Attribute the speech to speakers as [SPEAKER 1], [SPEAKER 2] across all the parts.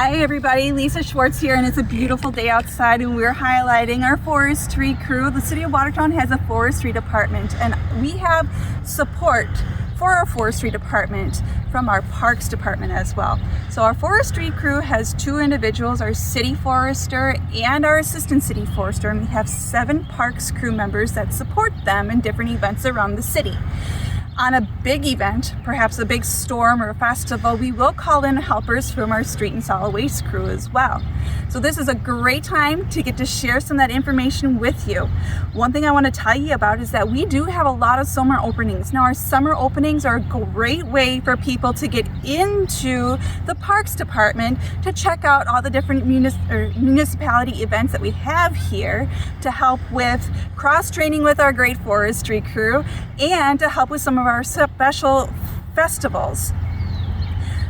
[SPEAKER 1] Hi everybody, Lisa Schwartz here, and it's a beautiful day outside and we're highlighting our forestry crew. The City of Watertown has a forestry department and we have support for our forestry department from our parks department as well. So our forestry crew has two individuals, our city forester and our assistant city forester, and we have 7 parks crew members that support them in different events around the city. On a big event, perhaps a big storm or a festival, we will call in helpers from our street and solid waste crew as well. So this is a great time to get to share some of that information with you. One thing I want to tell you about is that we do have a lot of summer openings. Now our summer openings are a great way for people to get into the parks department to check out all the different municipality events that we have here, to help with cross-training with our great forestry crew and to help with some of our special festivals.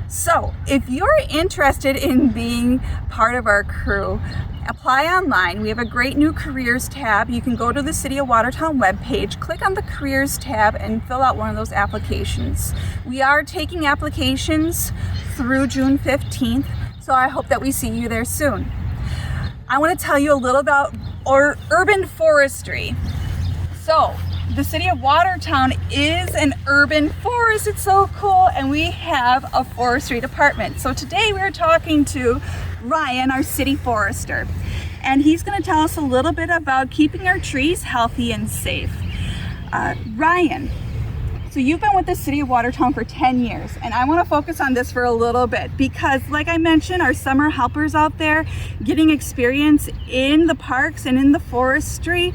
[SPEAKER 1] So if you're interested in being part of our crew, apply online. We have a great new careers tab. You can go to the City of Watertown webpage, click on the careers tab and fill out one of those applications. We are taking applications through June 15th, so I hope that we see you there soon. I want to tell you a little about our urban forestry. So the City of Watertown is an urban forest. It's so cool, and we have a forestry department. So today we're talking to Ryan, our city forester, and he's going to tell us a little bit about keeping our trees healthy and safe. Ryan, so you've been with the City of Watertown for 10 years, and I want to focus on this for a little bit because, like I mentioned, our summer helpers out there getting experience in the parks and in the forestry.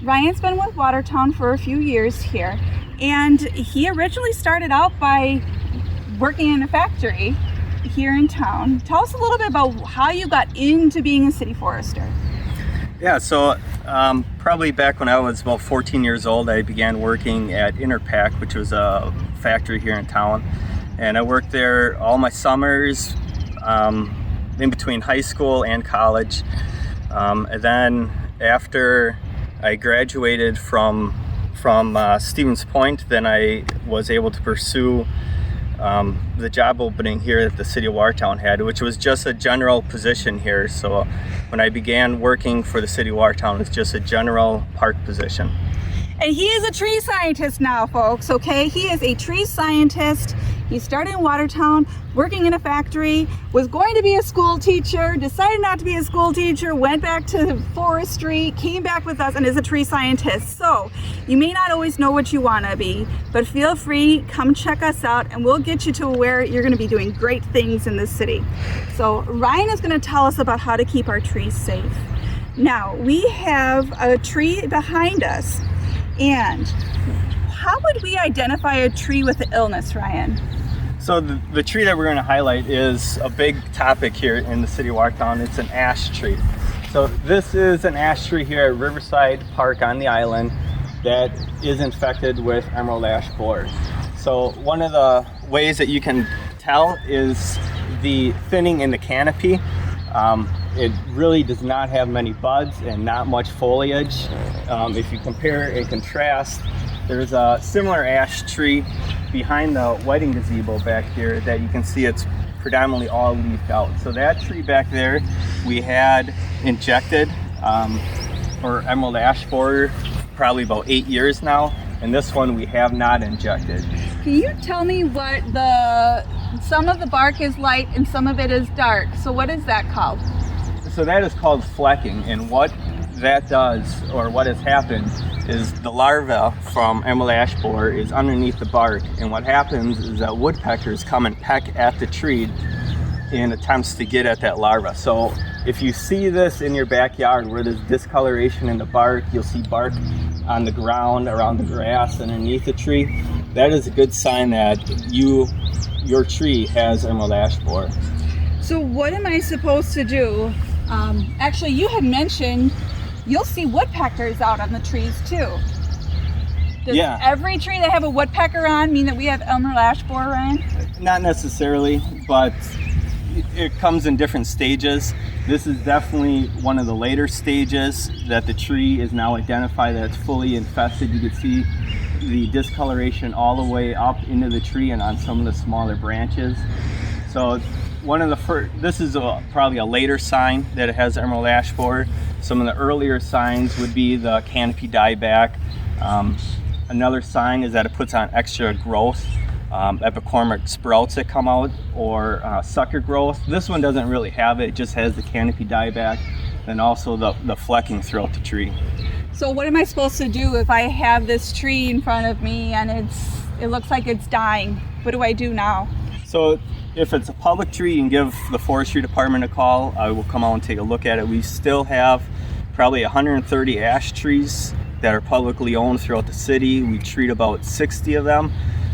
[SPEAKER 1] Ryan's been with Watertown for a few years here, and he originally started out by working in a factory here in town. Tell us a little bit about how you got into being a city forester.
[SPEAKER 2] Yeah, so probably back when I was about 14 years old, I began working at Interpack, which was a factory here in town. And I worked there all my summers, in between high school and college. And then after I graduated from Stevens Point, then I was able to pursue the job opening here that the City of Watertown had, which was just a general position here. So when I began working for the City of Watertown, it's just a general park position.
[SPEAKER 1] And he is a tree scientist now, folks, okay? He is a tree scientist. He started in Watertown, working in a factory, was going to be a school teacher, decided not to be a school teacher, went back to forestry, came back with us, and is a tree scientist. So you may not always know what you want to be, but feel free, come check us out, and we'll get you to where you're going to be doing great things in this city. So Ryan is going to tell us about how to keep our trees safe. Now, we have a tree behind us. And how would we identify a tree with an illness, Ryan?
[SPEAKER 2] So the tree that we're going to highlight is a big topic here in the City of Watertown. It's an ash tree. So this is an ash tree here at Riverside Park on the island that is infected with emerald ash borer. So one of the ways that you can tell is the thinning in the canopy. It really does not have many buds and not much foliage. If you compare and contrast, there's a similar ash tree behind the wedding gazebo back here that you can see it's predominantly all leafed out. So that tree back there we had injected for emerald ash borer probably about 8 years now, and this one we have not injected.
[SPEAKER 1] Can you tell me what some of the bark is light and some of it is dark? So what is that called?
[SPEAKER 2] So that is called flecking, and what that does, or what has happened, is the larva from emerald ash borer is underneath the bark, and what happens is that woodpeckers come and peck at the tree in attempts to get at that larva. So if you see this in your backyard where there's discoloration in the bark, you'll see bark on the ground, around the grass, underneath the tree, that is a good sign that your tree has emerald ash borer.
[SPEAKER 1] So what am I supposed to do? Actually, you had mentioned you'll see woodpeckers out on the trees too. Does every tree that have a woodpecker on mean that we have emerald ash borer, Ryan?
[SPEAKER 2] Not necessarily, but it comes in different stages. This is definitely one of the later stages that the tree is now identified that it's fully infested. You can see the discoloration all the way up into the tree and on some of the smaller branches. So one of the first, this is probably a later sign that it has emerald ash borer. Some of the earlier signs would be the canopy dieback. Another sign is that it puts on extra growth, epicormic sprouts that come out, or sucker growth. This one doesn't really have it, it just has the canopy dieback, and also the flecking throughout the tree.
[SPEAKER 1] So what am I supposed to do if I have this tree in front of me and it looks like it's dying? What do I do now?
[SPEAKER 2] So if it's a public tree, you can give the forestry department a call. I will come out and take a look at it. We still have probably 130 ash trees that are publicly owned throughout the city. We treat about 60 of them.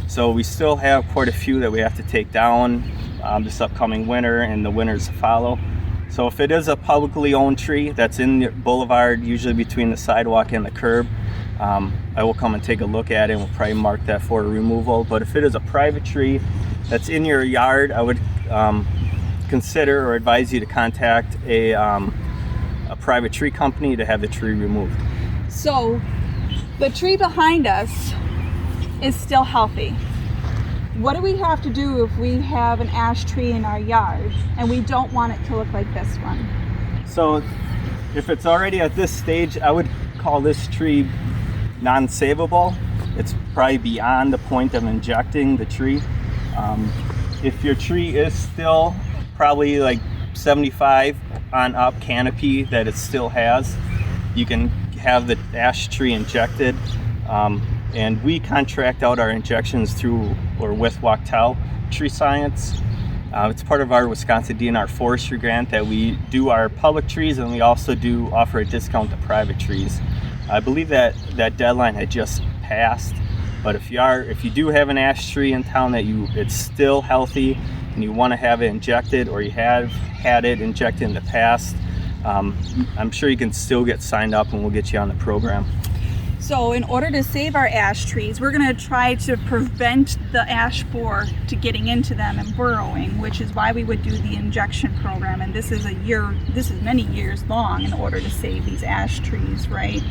[SPEAKER 2] So we still have quite a few that we have to take down this upcoming winter and the winters to follow. So if it is a publicly owned tree that's in the boulevard, usually between the sidewalk and the curb, I will come and take a look at it and we'll probably mark that for removal. But if it is a private tree that's in your yard, I would consider or advise you to contact a private tree company to have the tree removed.
[SPEAKER 1] So the tree behind us is still healthy. What do we have to do if we have an ash tree in our yard and we don't want it to look like this one?
[SPEAKER 2] So if it's already at this stage, I would call this tree non-savable. It's probably beyond the point of injecting the tree. If your tree is still probably like 75 on up canopy that it still has, you can have the ash tree injected. And we contract out our injections through or with Welt Tree Science. It's part of our Wisconsin DNR Forestry grant that we do our public trees, and we also do offer a discount to private trees. I believe that deadline had just passed, but if you do have an ash tree in town that it's still healthy and you want to have it injected, or you have had it injected in the past, I'm sure you can still get signed up and we'll get you on the program.
[SPEAKER 1] So in order to save our ash trees, we're going to try to prevent the ash borer to getting into them and burrowing, which is why we would do the injection program. And this is many years long in order to save these ash trees, right?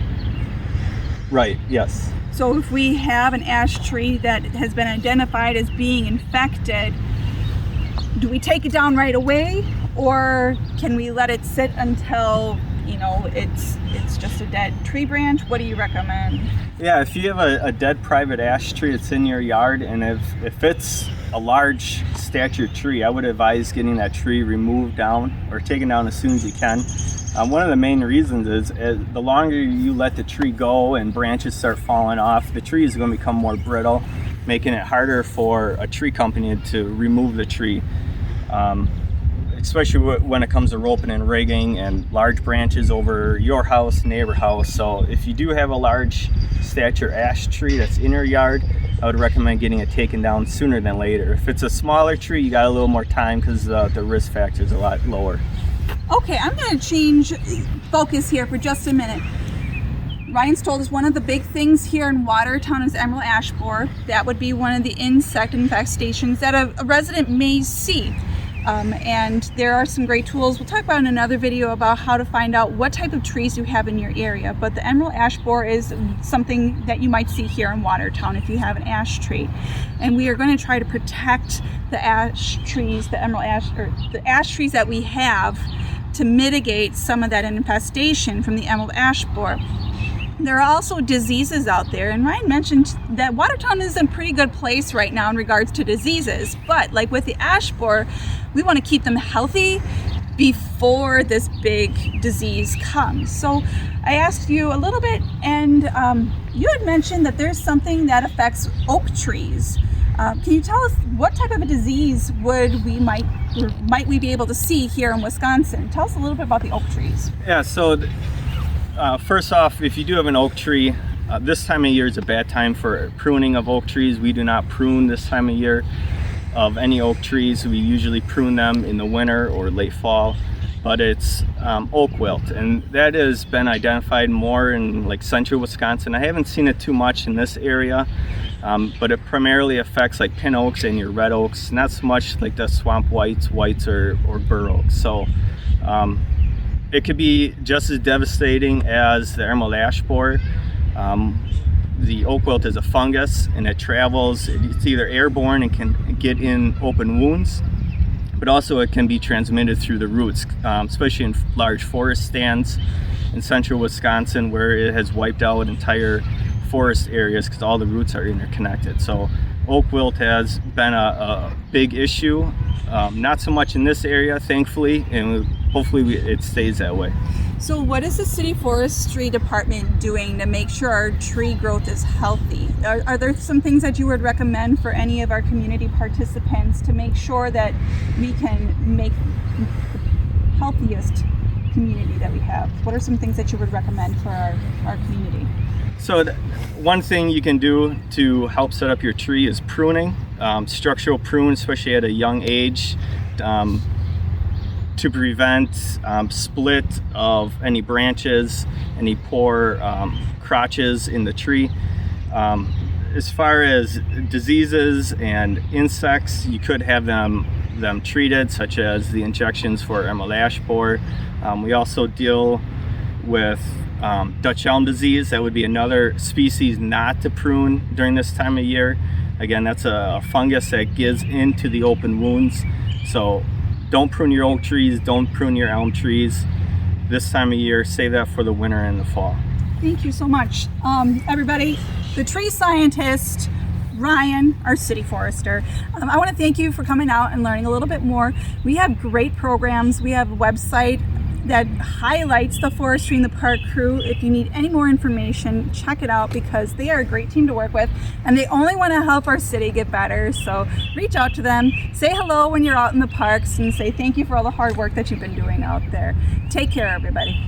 [SPEAKER 2] Right, yes.
[SPEAKER 1] So if we have an ash tree that has been identified as being infected, do we take it down right away, or can we let it sit until it's just a dead tree branch? What do you recommend?
[SPEAKER 2] Yeah, if you have a dead private ash tree that's in your yard, and if it's a large stature tree, I would advise getting that tree removed down or taken down as soon as you can. One of the main reasons is the longer you let the tree go and branches start falling off, the tree is going to become more brittle, making it harder for a tree company to remove the tree. Especially when it comes to roping and rigging and large branches over your house, neighbor house. So if you do have a large stature ash tree that's in your yard, I would recommend getting it taken down sooner than later. If it's a smaller tree, you got a little more time because the risk factor is a lot lower.
[SPEAKER 1] Okay, I'm going to change focus here for just a minute. Ryan's told us one of the big things here in Watertown is emerald ash borer. That would be one of the insect infestations that a resident may see. And there are some great tools we'll talk about in another video about how to find out what type of trees you have in your area. But the emerald ash borer is something that you might see here in Watertown if you have an ash tree. And we are going to try to protect the ash trees, the ash trees that we have, to mitigate some of that infestation from the emerald ash borer. There are also diseases out there, and Ryan mentioned that Watertown is a pretty good place right now in regards to diseases, but like with the ash borer, we want to keep them healthy before this big disease comes. So I asked you a little bit, and you had mentioned that there's something that affects oak trees. Can you tell us what type of a disease might we be able to see here in Wisconsin? Tell us a little bit about the oak trees.
[SPEAKER 2] Yeah, so first off, if you do have an oak tree, this time of year is a bad time for pruning of oak trees. We do not prune this time of year of any oak trees. We usually prune them in the winter or late fall, but it's oak wilt, and that has been identified more in like central Wisconsin. I haven't seen it too much in this area, but it primarily affects like pin oaks and your red oaks, not so much like the swamp whites or bur oaks. So it could be just as devastating as the emerald ash borer. The oak wilt is a fungus, and it travels. It's either airborne and can get in open wounds, but also it can be transmitted through the roots, especially in large forest stands in central Wisconsin, where it has wiped out entire forest areas because all the roots are interconnected. So oak wilt has been a big issue, not so much in this area, thankfully, and hopefully it stays that way.
[SPEAKER 1] So what is the city forestry department doing to make sure our tree growth is healthy? Are there some things that you would recommend for any of our community participants to make sure that we can make the healthiest community that we have? What are some things that you would recommend for our community?
[SPEAKER 2] So one thing you can do to help set up your tree is pruning, structural prune, especially at a young age, to prevent split of any branches, any poor crotches in the tree. As far as diseases and insects, you could have them treated, such as the injections for emerald ash borer. We also deal with Dutch elm disease. That would be another species not to prune during this time of year. Again, that's a fungus that gets into the open wounds. So don't prune your oak trees, don't prune your elm trees this time of year. Save that for the winter and the fall.
[SPEAKER 1] Thank you so much. Everybody, the tree scientist, Ryan, our city forester. I want to thank you for coming out and learning a little bit more. We have great programs. We have a website that highlights the Forestry in the Park crew. If you need any more information, check it out, because they are a great team to work with and they only want to help our city get better. So reach out to them, say hello when you're out in the parks, and say thank you for all the hard work that you've been doing out there. Take care, everybody.